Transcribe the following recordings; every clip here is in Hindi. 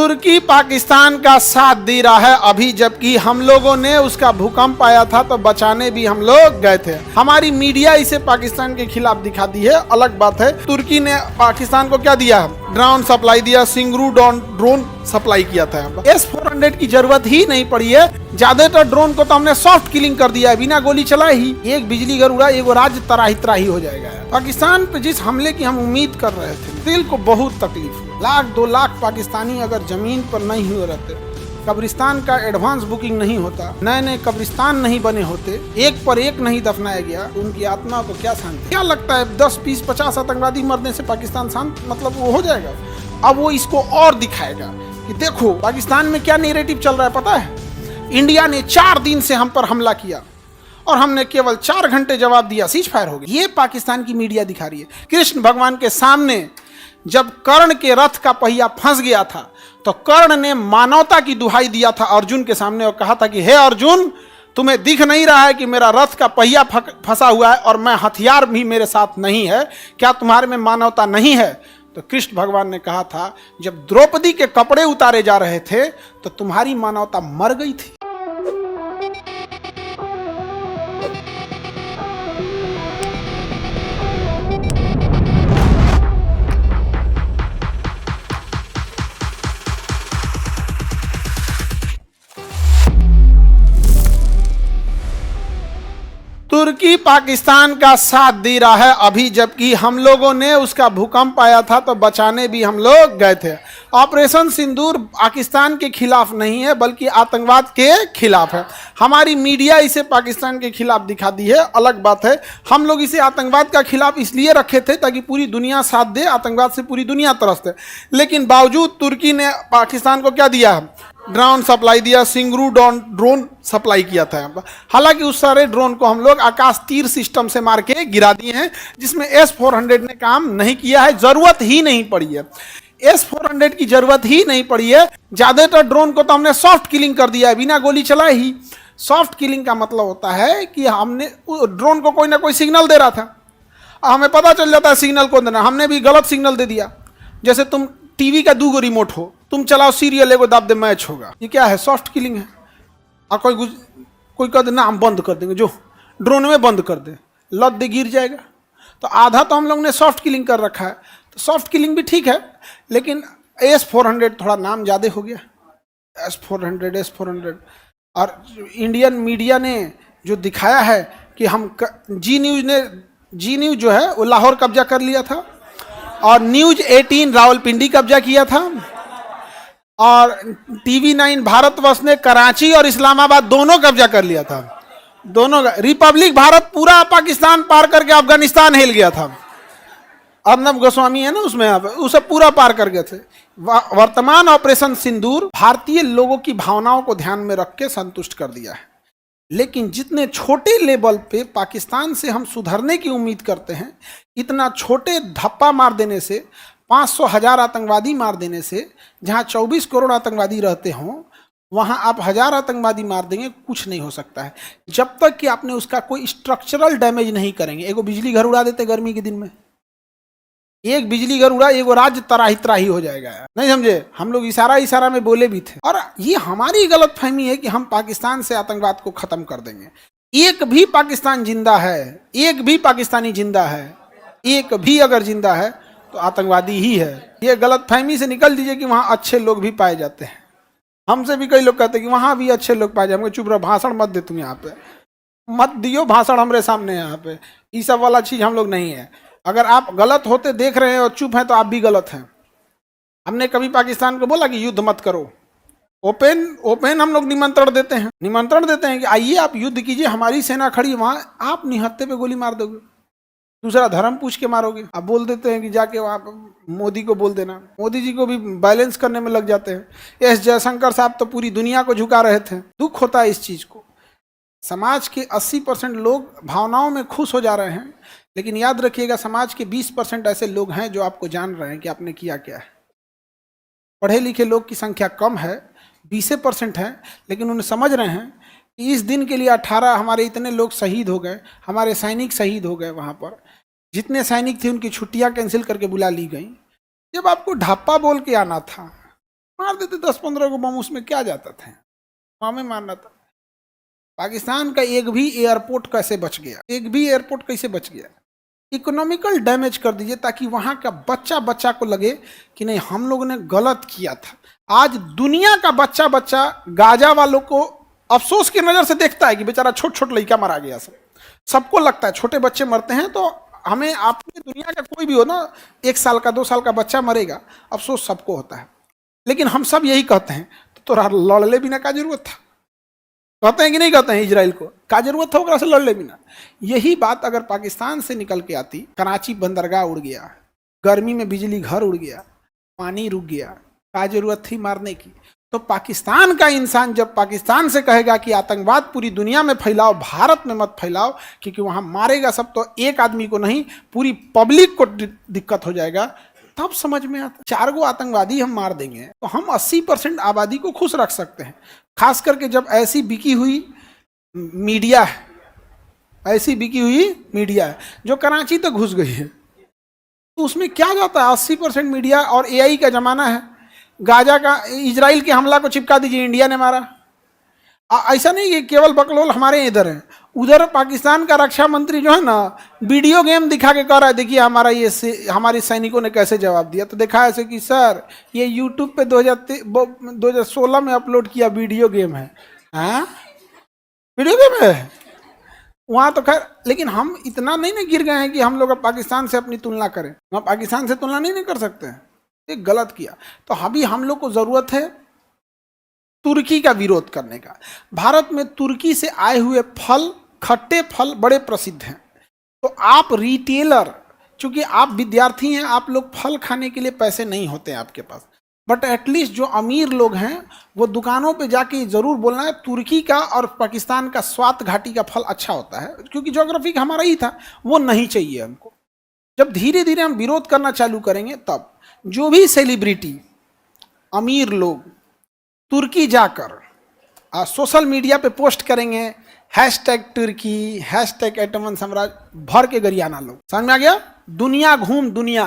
तुर्की पाकिस्तान का साथ दे रहा है अभी, जबकि हम लोगों ने उसका भूकंप आया था तो बचाने भी हम लोग गए थे। हमारी मीडिया इसे पाकिस्तान के खिलाफ दिखा दी है, अलग बात है। तुर्की ने पाकिस्तान को क्या दिया? ड्रोन सप्लाई दिया, सिंगरू ड्रोन सप्लाई किया था। S-400 की जरूरत ही नहीं पड़ी है। ज्यादातर ड्रोन को तो हमने सॉफ्ट किलिंग कर दिया है, बिना गोली चलाए ही। एक बिजली घर उड़ा, एक राज्य तराही तराही हो जाएगा। पाकिस्तान पे जिस हमले की हम उम्मीद कर रहे थे, दिल को बहुत तकलीफ हुई। 1-2 लाख पाकिस्तानी अगर जमीन पर नहीं हुए रहते, कब्रिस्तान का एडवांस बुकिंग नहीं होता, नए नए कब्रिस्तान नहीं बने होते, एक पर एक नहीं दफनाया गया, तो उनकी आत्मा को क्या शांति? क्या लगता है 10, 20, 50 आतंकवादी मरने से पाकिस्तान शांत मतलब वो हो जाएगा? अब वो इसको और दिखाएगा कि देखो पाकिस्तान में क्या नैरेटिव चल रहा है। पता है, इंडिया ने 4 दिन से हम पर हमला किया और हमने केवल 4 घंटे जवाब दिया, सीज फायर हो गया। ये पाकिस्तान की मीडिया दिखा रही है। कृष्ण भगवान के सामने जब कर्ण के रथ का पहिया फंस गया था तो कर्ण ने मानवता की दुहाई दिया था अर्जुन के सामने और कहा था कि हे अर्जुन, तुम्हें दिख नहीं रहा है कि मेरा रथ का पहिया फंसा हुआ है और मैं हथियार भी मेरे साथ नहीं है? क्या तुम्हारे में मानवता नहीं है? तो कृष्ण भगवान ने कहा था, जब द्रौपदी के कपड़े उतारे जा रहे थे तो तुम्हारी मानवता मर गई थी। तुर्की पाकिस्तान का साथ दे रहा है अभी, जबकि हम लोगों ने उसका भूकंप आया था तो बचाने भी हम लोग गए थे। ऑपरेशन सिंदूर पाकिस्तान के खिलाफ नहीं है, बल्कि आतंकवाद के खिलाफ है। हमारी मीडिया इसे पाकिस्तान के खिलाफ दिखा दी है, अलग बात है। हम लोग इसे आतंकवाद का खिलाफ इसलिए रखे थे ताकि पूरी दुनिया साथ दे, आतंकवाद से पूरी दुनिया त्रस्त है। लेकिन बावजूद तुर्की ने पाकिस्तान को क्या दिया? ड्रोन सप्लाई दिया, सिंगरू ड्रोन सप्लाई किया था। हालांकि उस सारे ड्रोन को हम लोग आकाश तीर सिस्टम से मार के गिरा दिए हैं, जिसमें S-400 ने काम नहीं किया है, जरूरत ही नहीं पड़ी है। S-400 की जरूरत ही नहीं पड़ी है। ज्यादातर ड्रोन को तो हमने सॉफ्ट किलिंग कर दिया है, बिना गोली चलाए ही। सॉफ्ट किलिंग का मतलब होता है कि हमने ड्रोन को कोई ना कोई सिग्नल दे रहा था, हमें पता चल जाता है सिग्नल कौन देना। हमने भी गलत सिग्नल दे दिया। जैसे तुम टीवी का 2 रिमोट हो, तुम चलाओ सीरियल, एगो दाब दे मैच होगा। ये क्या है? सॉफ्ट किलिंग है। और कोई कह दे ना हम बंद कर देंगे, जो ड्रोन में बंद कर दे, लद दे गिर जाएगा। तो आधा तो हम लोग ने सॉफ्ट किलिंग कर रखा है। तो सॉफ्ट किलिंग भी ठीक है, लेकिन S-400 थोड़ा नाम ज़्यादा हो गया। S-400 और इंडियन मीडिया ने जो दिखाया है कि हम जी न्यूज़ जो है वो लाहौर कब्जा कर लिया था, और न्यूज़ 18 रावलपिंडी कब्जा किया था, और TV9 भारतवर्ष ने कराची और इस्लामाबाद दोनों कब्जा कर लिया था। दोनों रिपब्लिक भारत पूरा पाकिस्तान पार करके अफगानिस्तान हिल गया था। अर्नब गोस्वामी है ना उसमें, उसे पूरा पार कर गए थे। वर्तमान ऑपरेशन सिंदूर भारतीय लोगों की भावनाओं को ध्यान में रख के संतुष्ट कर दिया है। लेकिन जितने छोटे लेवल पे पाकिस्तान से हम सुधरने की उम्मीद करते हैं, इतना छोटे धप्पा मार देने से, 500,000 आतंकवादी मार देने से, जहां 24 करोड़ आतंकवादी रहते हों वहां आप 1000 आतंकवादी मार देंगे, कुछ नहीं हो सकता है जब तक कि आपने उसका कोई स्ट्रक्चरल डैमेज नहीं करेंगे। एगो बिजली घर उड़ा देते गर्मी के दिन में, एक बिजली घर उड़ा, एगो राज्य तराही तराही हो जाएगा। नहीं समझे? हम लोग इशारा में बोले भी थे। और ये हमारी गलतफहमी है कि हम पाकिस्तान से आतंकवाद को खत्म कर देंगे। एक भी पाकिस्तान जिंदा है, एक भी पाकिस्तानी जिंदा है, एक भी अगर जिंदा है तो आतंकवादी ही है। ये गलतफहमी से निकल दीजिए कि वहाँ अच्छे लोग भी पाए जाते हैं। हमसे भी कई लोग कहते हैं कि वहाँ भी अच्छे लोग पाए जाएंगे। चुप रहो, भाषण मत दे, तुम यहाँ पे मत दियो भाषण हमारे सामने। यहाँ पे ये सब वाला चीज हम लोग नहीं है। अगर आप गलत होते देख रहे हैं और चुप हैं तो आप भी गलत हैं। हमने कभी पाकिस्तान को बोला कि युद्ध मत करो? ओपन हम लोग निमंत्रण देते हैं कि आइए आप युद्ध कीजिए, हमारी सेना खड़ी वहां, आप निहत्थे पे गोली मार दोगे, दूसरा धर्म पूछ के मारोगे। आप बोल देते हैं कि जाके वहां मोदी को बोल देना, मोदी जी को भी बैलेंस करने में लग जाते हैं। S जयशंकर साहब तो पूरी दुनिया को झुका रहे थे। दुख होता है इस चीज को। समाज के 80% लोग भावनाओं में खुश हो जा रहे हैं, लेकिन याद रखिएगा समाज के 20% ऐसे लोग हैं जो आपको जान रहे हैं कि आपने किया क्या है। पढ़े लिखे लोग की संख्या कम है, 20% है, लेकिन उन्हें समझ रहे हैं कि इस दिन के लिए 18 हमारे इतने लोग शहीद हो गए, हमारे सैनिक शहीद हो गए। वहाँ पर जितने सैनिक थे उनकी छुट्टियां कैंसिल करके बुला ली गई। जब आपको ढापा बोल के आना था, मार देते 10-15 को बम, उसमें क्या जाता था, हमें मारना था। पाकिस्तान का एक भी एयरपोर्ट कैसे बच गया, एक भी एयरपोर्ट कैसे बच गया? इकोनॉमिकल डैमेज कर दीजिए ताकि वहां का बच्चा बच्चा को लगे कि नहीं हम लोगों ने गलत किया था। आज दुनिया का बच्चा बच्चा गाजा वालों को अफसोस की नजर से देखता है कि बेचारा छोट छोट लड़का मारा गया। सबको लगता है छोटे बच्चे मरते हैं तो हमें, आपकी दुनिया का कोई भी हो ना, 1 साल का 2 साल का बच्चा मरेगा, अफसोस सबको होता है। लेकिन हम सब यही कहते हैं तो तोरा लड़ले बिना का जरूरत था, कहते हैं कि नहीं कहते हैं? इजराइल को का जरूरत था ओकरा से लड़ले बिना? यही बात अगर पाकिस्तान से निकल के आती, कराची बंदरगाह उड़ गया, गर्मी में बिजली घर उड़ गया, पानी रुक गया, का जरूरत थी मारने की? तो पाकिस्तान का इंसान जब पाकिस्तान से कहेगा कि आतंकवाद पूरी दुनिया में फैलाओ, भारत में मत फैलाओ क्योंकि वहां मारेगा सब, तो एक आदमी को नहीं पूरी पब्लिक को दिक्कत हो जाएगा, तब समझ में आता। 4 गो आतंकवादी हम मार देंगे तो हम 80% आबादी को खुश रख सकते हैं। खास करके जब ऐसी बिकी हुई मीडिया है, ऐसी बिकी हुई मीडिया है जो कराची तक घुस गई है, तो उसमें क्या जाता है? 80% मीडिया, और एआई का जमाना है। गाजा का इजराइल के हमला को चिपका दीजिए इंडिया ने मारा। ऐसा नहीं कि केवल बकलोल हमारे इधर है, उधर पाकिस्तान का रक्षा मंत्री जो है ना, वीडियो गेम दिखा के कह रहा है देखिए हमारा ये हमारे सैनिकों ने कैसे जवाब दिया। तो देखा ऐसे कि सर ये यूट्यूब पे 2016 में अपलोड किया वीडियो गेम है। हाँ वीडियो गेम है वहाँ तो खैर, लेकिन हम इतना नहीं ना गिर गए हैं कि हम लोग अब पाकिस्तान से अपनी तुलना करें। हम पाकिस्तान से तुलना नहीं कर सकते हैं, ये गलत किया। तो अभी हम लोग को जरूरत है तुर्की का विरोध करने का। भारत में तुर्की से आए हुए फल, खट्टे फल बड़े प्रसिद्ध हैं। तो आप रिटेलर, चूंकि आप विद्यार्थी हैं, आप लोग फल खाने के लिए पैसे नहीं होते हैं आपके पास, बट एटलीस्ट जो अमीर लोग हैं वो दुकानों पे जाके जरूर बोलना है तुर्की का और पाकिस्तान का स्वात घाटी का फल अच्छा होता है, क्योंकि ज्योग्राफी का हमारा ही था, वो नहीं चाहिए हमको। जब धीरे धीरे हम विरोध करना चालू करेंगे तब जो भी सेलिब्रिटी अमीर लोग तुर्की जाकर सोशल मीडिया पे पोस्ट करेंगे #तुर्की, #एटमन साम्राज्य, भर के गरियाना लोग। समझ में आ गया? दुनिया घूम दुनिया,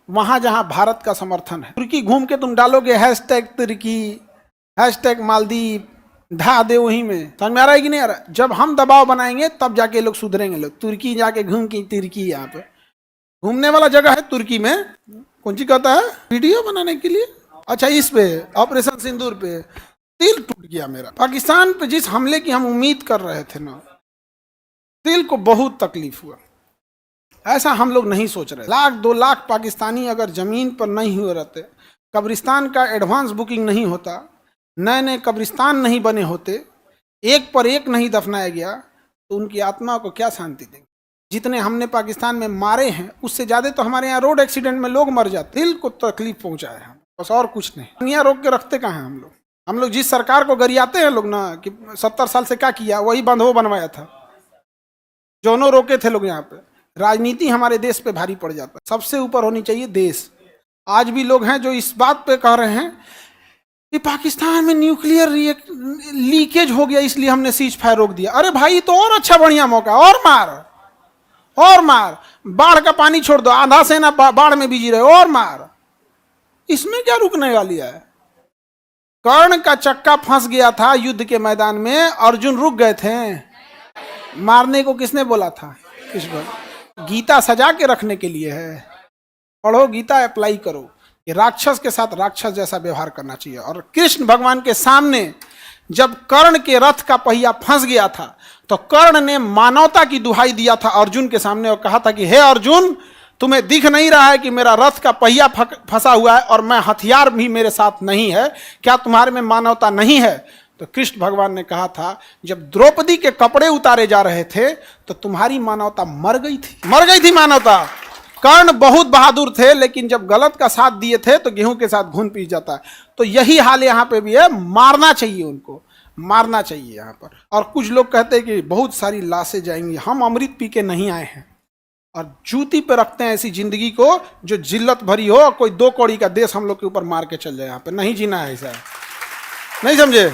वहां जहां भारत का समर्थन है, तुर्की घूम के तुम डालोगे #तुर्की, #मालदीव, ढा दे वहीं में। समझ में आ रहा है कि नहीं आ रहा? जब हम दबाव बनाएंगे तब जाके लोग सुधरेंगे। लोग तुर्की जाके घूम के, तुर्की यहाँ पे घूमने वाला जगह है तुर्की में, कौन सी कहता है वीडियो बनाने के लिए। अच्छा, इस पे ऑपरेशन सिंदूर पे दिल टूट गया मेरा। पाकिस्तान पे जिस हमले की हम उम्मीद कर रहे थे ना, दिल को बहुत तकलीफ हुआ। ऐसा हम लोग नहीं सोच रहे। 1-2 लाख पाकिस्तानी अगर जमीन पर नहीं हुए रहते, कब्रिस्तान का एडवांस बुकिंग नहीं होता, नए नए कब्रिस्तान नहीं बने होते, एक पर एक नहीं दफनाया गया, तो उनकी आत्मा को क्या शांति देंगे? जितने हमने पाकिस्तान में मारे हैं उससे ज्यादा तो हमारे यहाँ रोड एक्सीडेंट में लोग मर जाते। दिल को तकलीफ पहुंचाए हम, बस और कुछ नहीं। दुनिया रोक के रखते कहाँ हैं हम लोग? हम लोग जिस सरकार को गरियाते हैं लोग ना कि 70 साल से क्या किया, वही बंधो बनवाया था, जोनो रोके थे लोग। यहाँ पे राजनीति हमारे देश पे भारी पड़ जाता है। सबसे ऊपर होनी चाहिए देश। आज भी लोग हैं जो इस बात पे कह रहे हैं कि पाकिस्तान में न्यूक्लियर लीकेज हो गया इसलिए हमने सीज फायर रोक दिया। अरे भाई, तो और अच्छा बढ़िया मौका, और मार और मार, बाढ़ का पानी छोड़ दो, आधा सेना बाढ़ में बिजी रहे, और मार, इसमें क्या रुकने वाली है? कर्ण का चक्का फंस गया था युद्ध के मैदान में, अर्जुन रुक गए थे। मारने को किसने बोला था? कृष्ण। गीता सजा के रखने के लिए है। पढ़ो गीता, अप्लाई करो कि राक्षस के साथ राक्षस जैसा व्यवहार करना चाहिए। और कृष्ण भगवान के सामने जब कर्ण के रथ का पहिया फंस गया था तो कर्ण ने मानवता की दुहाई दिया था अर्जुन के सामने और कहा था कि हे अर्जुन, तुम्हें दिख नहीं रहा है कि मेरा रथ का पहिया फंसा हुआ है और मैं हथियार भी मेरे साथ नहीं है, क्या तुम्हारे में मानवता नहीं है? तो कृष्ण भगवान ने कहा था, जब द्रौपदी के कपड़े उतारे जा रहे थे तो तुम्हारी मानवता मर गई थी मानवता। कर्ण बहुत बहादुर थे, लेकिन जब गलत का साथ दिए थे तो गेहूं के साथ घुन पी जाता है। तो यही हाल यहाँ पे भी है, मारना चाहिए उनको, मारना चाहिए यहाँ पर। और कुछ लोग कहते हैं कि बहुत सारी लाशें जाएंगी। हम अमृत पी के नहीं आए हैं और जूती पे रखते हैं ऐसी जिंदगी को जो जिल्लत भरी हो, कोई 2 कौड़ी का देश हम लोग के ऊपर मार के चल जाए। यहाँ पे नहीं जीना है ऐसा, नहीं समझे?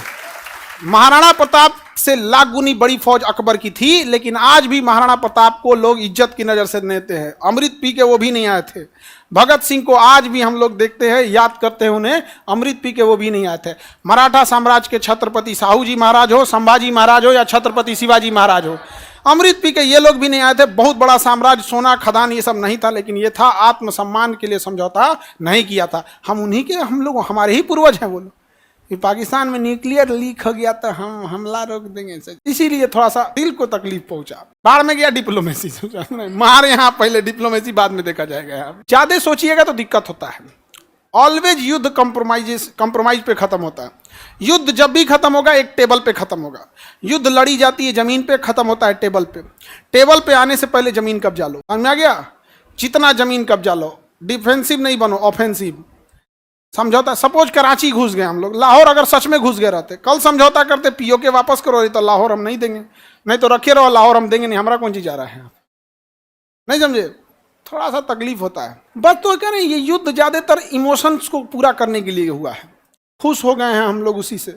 महाराणा प्रताप से लाख गुनी बड़ी फौज अकबर की थी, लेकिन आज भी महाराणा प्रताप को लोग इज्जत की नजर से देखते हैं। अमृत पी के वो भी नहीं आए थे। भगत सिंह को आज भी हम लोग देखते हैं, याद करते हैं उन्हें, अमृत पी के वो भी नहीं आए थे। मराठा साम्राज्य के छत्रपति साहू जी महाराज हो, संभाजी महाराज हो या छत्रपति शिवाजी महाराज हो, अमृत पी के ये लोग भी नहीं आए थे। बहुत बड़ा साम्राज्य, सोना खदान ये सब नहीं था, लेकिन ये था आत्मसम्मान के लिए समझौता नहीं किया था। हम उन्हीं के, हम लोग, हमारे ही पूर्वज हैं वो लोग। पाकिस्तान में न्यूक्लियर लीक हो गया तो हम हमला रोक देंगे, इसीलिए थोड़ा सा दिल को तकलीफ पहुंचा। बाहर में गया डिप्लोमेसी, हमारे यहाँ पहले डिप्लोमेसी बाद में देखा जाएगा। ज्यादा सोचिएगा तो दिक्कत होता है। ऑलवेज युद्ध कंप्रोमाइज पे खत्म होता है। युद्ध जब भी खत्म होगा एक टेबल पे खत्म होगा। युद्ध लड़ी जाती है जमीन पे, खत्म होता है टेबल पे। टेबल पे आने से पहले जमीन कब्जा लो, समझ में आ गया? जितना जमीन कब्जा लो, डिफेंसिव नहीं बनो, ऑफेंसिव। समझौता, सपोज कराची घुस गए हम लोग, लाहौर अगर सच में घुस गए रहते, कल समझौता करते पीओके वापस करो, तो लाहौर हम नहीं देंगे, नहीं तो रखे रहो, लाहौर हम देंगे नहीं, हमारा कौन चीज जा रहा है, नहीं समझे? थोड़ा सा तकलीफ होता है बस। तो कह रहे हैं ये युद्ध ज्यादातर इमोशंस को पूरा करने के लिए हुआ है। खुश हो गए हैं हम लोग उसी से।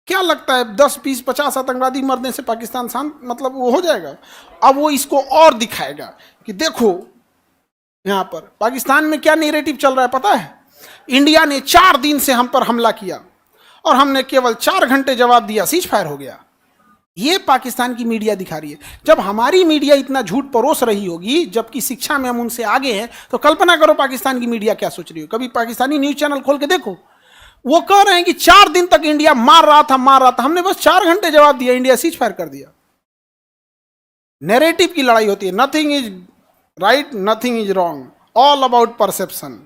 क्या लगता है 10, 20, 50 आतंकवादी मरने से पाकिस्तान शांत, मतलब वो हो जाएगा? अब वो इसको और दिखाएगा कि देखो यहाँ पर पाकिस्तान में क्या नैरेटिव चल रहा है पता है? इंडिया ने 4 दिन से हम पर हमला किया और हमने केवल 4 घंटे जवाब दिया, सीज फायर हो गया। ये पाकिस्तान की मीडिया दिखा रही है। जब हमारी मीडिया इतना झूठ परोस रही होगी, जबकि शिक्षा में हम उनसे आगे हैं, तो कल्पना करो पाकिस्तान की मीडिया क्या सोच रही हो। कभी पाकिस्तानी न्यूज चैनल खोल के देखो, वो कह रहे हैं कि 4 दिन तक इंडिया मार रहा था, हमने बस 4 घंटे जवाब दिया, इंडिया सीज फायर कर दिया। नैरेटिव की लड़ाई होती है। Nothing is right, nothing is wrong, all about perception.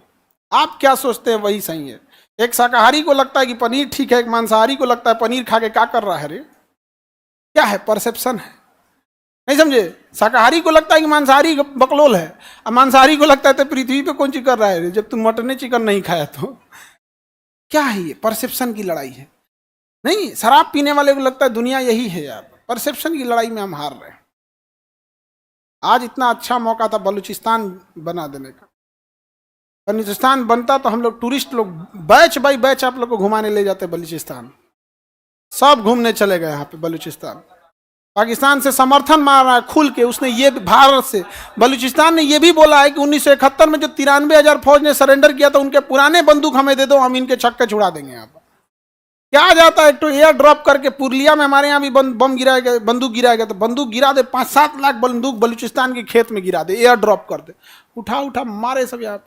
आप क्या सोचते हैं वही सही है। एक शाकाहारी को लगता है कि पनीर ठीक है, एक मांसाहारी को लगता है पनीर खा के क्या कर रहा है रे, क्या है? परसेप्शन है, नहीं समझे? शाकाहारी को लगता है कि मांसाहारी बकलोल है, और मांसाहारी को लगता है तो पृथ्वी पे कौन चीज कर रहा है रे, जब तुम मटन चिकन नहीं खाया तो। क्या है ये? परसेप्शन की लड़ाई है। नहीं, शराब पीने वाले को लगता है दुनिया यही है यार। परसेप्शन की लड़ाई में हम हार रहे हैं। आज इतना अच्छा मौका था बलूचिस्तान बना देने का। बलूचिस्तान बनता तो हम लोग टूरिस्ट लोग बैच बाई बैच आप लोग को घुमाने ले जाते बलूचिस्तान। सब घूमने चले गए यहाँ पे बलूचिस्तान। पाकिस्तान से समर्थन मार रहा है खुल के उसने। ये भारत से, बलूचिस्तान ने ये भी बोला है कि 1971 में जो 93,000 फौज ने सरेंडर किया था, उनके पुराने बंदूक हमें दे दो, हम इनके छक्के छुड़ा देंगे। यहाँ पर क्या जाता है, तो एयर ड्रॉप करके पुरलिया में हमारे यहाँ भी बम गिराया गया, बंदूक गिराया गया, तो बंदूक गिरा दे, 5-7 लाख बंदूक बलूचिस्तान के खेत में गिरा दे, एयर ड्रॉप कर दे, उठा मारे सब यहाँ।